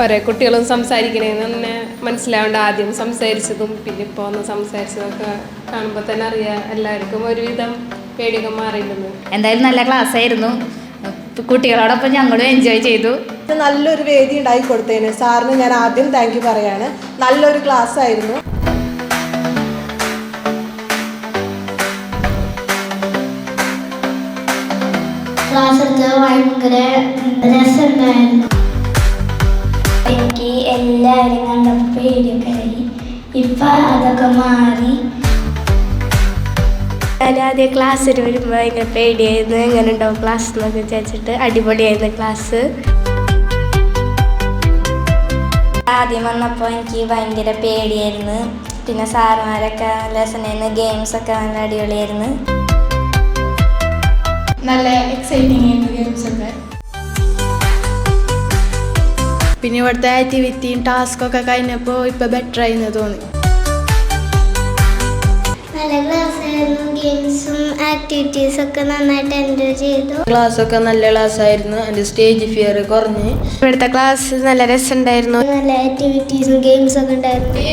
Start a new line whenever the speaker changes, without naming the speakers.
ഓരോ കുട്ടികളും സംസാരിക്കണേന്ന് തന്നെ മനസ്സിലാവേണ്ട ആദ്യം സംസാരിച്ചതും പിന്നെ ഇപ്പോൾ ഒന്ന് സംസാരിച്ചതൊക്കെ കാണുമ്പോൾ തന്നെ അറിയാം എല്ലാവർക്കും ഒരുവിധം പേടിയൊക്കെ മാറിയിട്ടുണ്ടെന്ന്.
എന്തായാലും നല്ല ക്ലാസ് ആയിരുന്നു. കുട്ടികളോടൊപ്പം ഞങ്ങളും എൻജോയ് ചെയ്തു.
നല്ലൊരു വേദി ഉണ്ടാക്കി കൊടുത്തതിന് സാറിന് ഞാൻ ആദ്യം താങ്ക് യു പറയാണ്. നല്ലൊരു ക്ലാസ് ആയിരുന്നു.
ക്ലാസ് എടുത്തത് ഭയങ്കര രസമുണ്ടായിരുന്നു. എനിക്ക് എല്ലാവരും കണ്ടപ്പോൾ പേടിയൊക്കെ ആയി. ഇപ്പം അതൊക്കെ മാറി.
ഞാൻ ആദ്യം ക്ലാസ്സിൽ വരുമ്പോൾ ഭയങ്കര പേടിയായിരുന്നു. എങ്ങനെ ഉണ്ടാവും ക്ലാസ് എന്നൊക്കെ വിചാരിച്ചിട്ട്. അടിപൊളിയായിരുന്നു ക്ലാസ്.
ആദ്യം വന്നപ്പോൾ എനിക്ക് ഭയങ്കര പേടിയായിരുന്നു. പിന്നെ സാറുമാരൊക്കെ നല്ല രസമായിരുന്നു. ഗെയിംസൊക്കെ നല്ല അടിപൊളിയായിരുന്നു.
നല്ല എക്സൈറ്റിംഗ് ആയിരുന്നു ഗെയിംസൊക്കെ. പിന്നെ ഇവിടുത്തെ ആക്ടിവിറ്റിയും ടാസ്കൊക്കെ കഴിഞ്ഞപ്പോൾ ഇപ്പോൾ ബെറ്റർ ആയിരുന്നു തോന്നി.
നല്ല ക്ലാസ് ആയിരുന്നു. ഗെയിംസും ആക്ടിവിറ്റീസൊക്കെ നന്നായിട്ട് എൻജോയ് ചെയ്തു.
ക്ലാസ്സൊക്കെ നല്ല ക്ലാസ് ആയിരുന്നു. എൻ്റെ സ്റ്റേജ് ഫിയർ കുറഞ്ഞ്.
ഇവിടുത്തെ ക്ലാസ് നല്ല രസമുണ്ടായിരുന്നു.
നല്ല ആക്ടിവിറ്റീസും ഗെയിംസൊക്കെ ഉണ്ടായിരുന്നു.